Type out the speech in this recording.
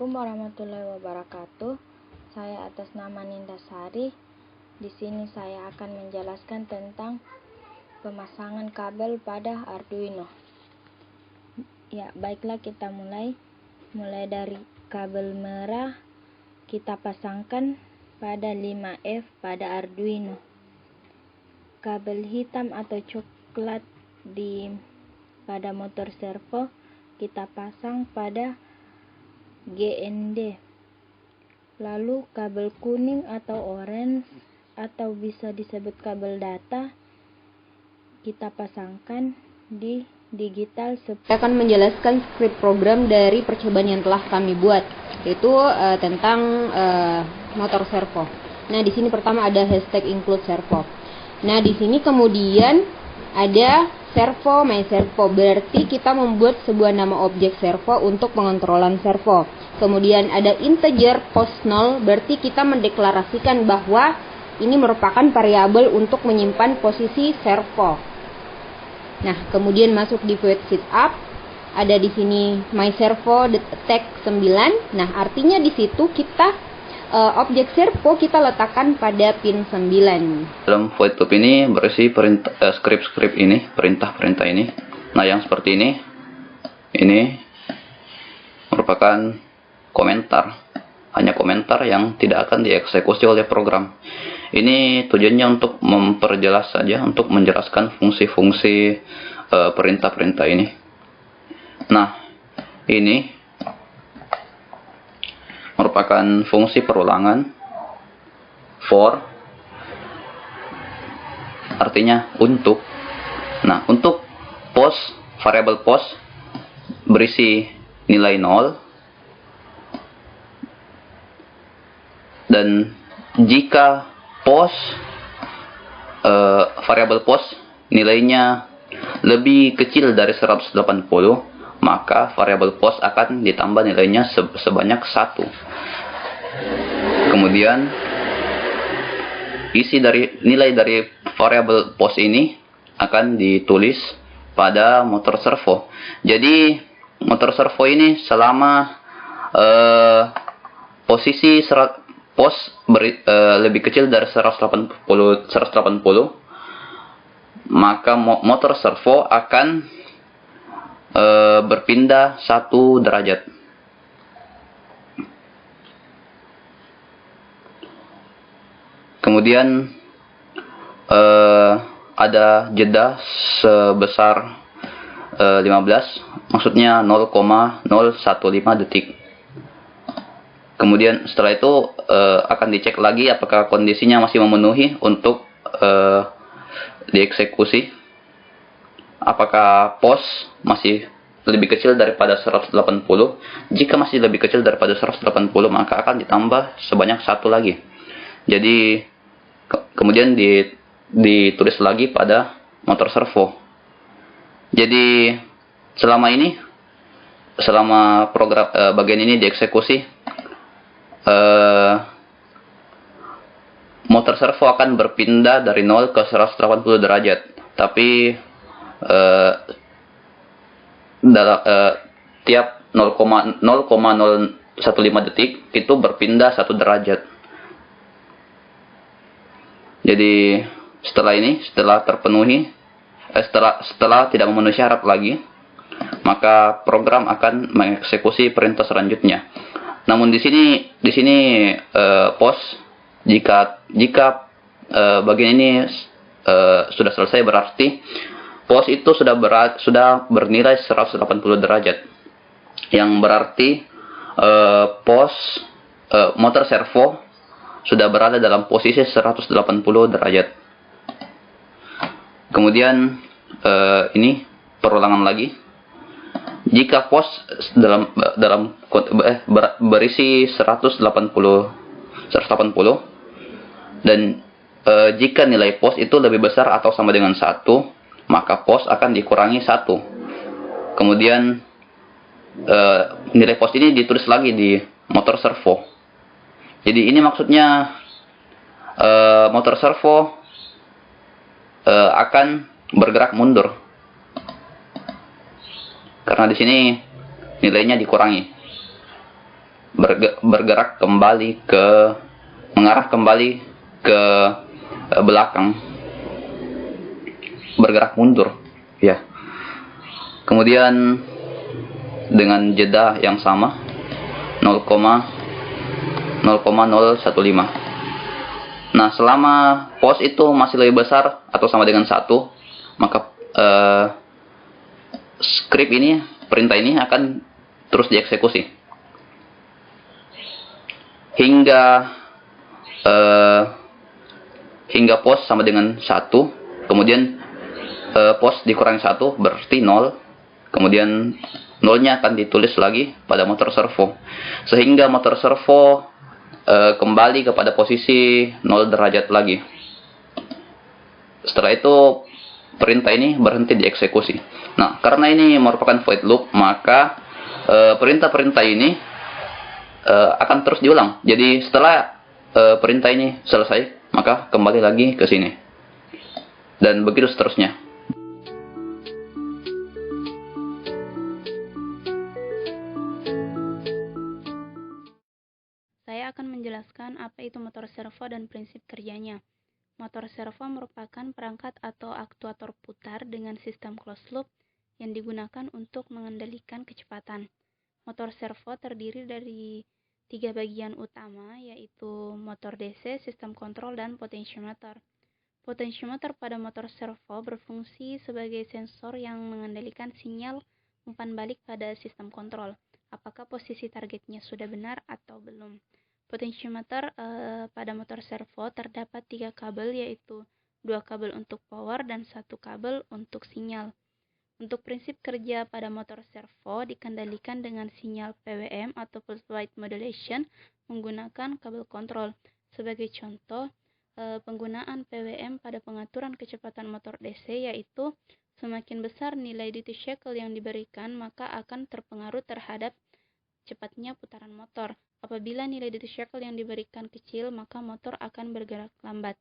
Assalamualaikum warahmatullahi wabarakatuh. Saya atas nama Nindasari. Di sini saya akan menjelaskan tentang pemasangan kabel pada Arduino. Ya, baiklah kita mulai. Mulai dari kabel merah kita pasangkan pada 5F pada Arduino. Kabel hitam atau coklat pada motor servo kita pasang pada GND. Lalu kabel kuning atau orange atau bisa disebut kabel data kita pasangkan di digital. Saya akan menjelaskan script program dari percobaan yang telah kami buat, yaitu tentang motor servo. Nah, di sini pertama ada hashtag include servo. Nah, di sini kemudian ada servo my servo, berarti kita membuat sebuah nama objek servo untuk pengontrolan servo. Kemudian ada integer post 0, berarti kita mendeklarasikan bahwa ini merupakan variabel untuk menyimpan posisi servo. Nah, kemudian masuk di void setup, ada di sini my servo tag 9. Nah, artinya di situ kita objek servo kita letakkan pada pin 9. Dalam void loop ini berisi script-script ini, perintah-perintah ini. Nah, yang seperti ini merupakan komentar, hanya komentar yang tidak akan dieksekusi oleh program. Ini tujuannya untuk memperjelas saja, untuk menjelaskan fungsi-fungsi perintah-perintah ini. Nah, ini merupakan fungsi perulangan. For artinya untuk. Nah, untuk post, variabel post berisi nilai 0. Dan jika post variabel post nilainya lebih kecil dari 180, maka variabel post akan ditambah nilainya sebanyak 1. Kemudian nilai dari variabel post ini akan ditulis pada motor servo. Jadi motor servo ini selama posisi post lebih kecil dari 180, maka motor servo akan berpindah 1 derajat. Kemudian ada jeda sebesar 15, maksudnya 0,015 detik. Kemudian setelah itu akan dicek lagi apakah kondisinya masih memenuhi untuk dieksekusi. Apakah post masih lebih kecil daripada 180. Jika masih lebih kecil daripada 180, maka akan ditambah sebanyak 1 lagi. Jadi kemudian ditulis lagi pada motor servo. Jadi selama program bagian ini dieksekusi, motor servo akan berpindah dari 0 ke 180 derajat, tapi tiap 0,015 detik itu berpindah 1 derajat. Jadi setelah terpenuhi, setelah tidak memenuhi syarat lagi, maka program akan mengeksekusi perintah selanjutnya. Namun di sini post, jika bagian ini sudah selesai, berarti post itu sudah bernilai 180 derajat, yang berarti motor servo sudah berada dalam posisi 180 derajat. Kemudian ini perulangan lagi. Jika post berisi 180 dan jika nilai post itu lebih besar atau sama dengan 1, maka post akan dikurangi 1. Kemudian nilai post ini ditulis lagi di motor servo. Jadi ini maksudnya motor servo akan bergerak mundur, karena di sini nilainya dikurangi. bergerak kembali mengarah kembali ke belakang, bergerak mundur, ya. Kemudian dengan jeda yang sama 0,015. Nah, selama pos itu masih lebih besar atau sama dengan 1, maka perintah ini akan terus dieksekusi hingga pos sama dengan 1, kemudian pos dikurangi 1 berarti 0, kemudian 0-nya akan ditulis lagi pada motor servo sehingga motor servo kembali kepada posisi 0 derajat lagi. Setelah itu perintah ini berhenti dieksekusi. Nah, karena ini merupakan void loop, maka perintah-perintah ini akan terus diulang. Jadi setelah perintah ini selesai, maka kembali lagi ke sini. Dan begitu seterusnya. Saya akan menjelaskan apa itu motor servo dan prinsip kerjanya. Motor servo merupakan perangkat atau aktuator putar dengan sistem closed loop yang digunakan untuk mengendalikan kecepatan. Motor servo terdiri dari 3 bagian utama, yaitu motor DC, sistem kontrol, dan potentiometer. Potentiometer pada motor servo berfungsi sebagai sensor yang mengendalikan sinyal umpan balik pada sistem kontrol, apakah posisi targetnya sudah benar atau belum. Potentiometer pada motor servo terdapat 3 kabel, yaitu 2 kabel untuk power dan 1 kabel untuk sinyal. Untuk prinsip kerja pada motor servo dikendalikan dengan sinyal PWM atau pulse width modulation menggunakan kabel kontrol. Sebagai contoh, penggunaan PWM pada pengaturan kecepatan motor DC yaitu semakin besar nilai duty cycle yang diberikan, maka akan terpengaruh terhadap cepatnya putaran motor. Apabila nilai duty cycle yang diberikan kecil, maka motor akan bergerak lambat.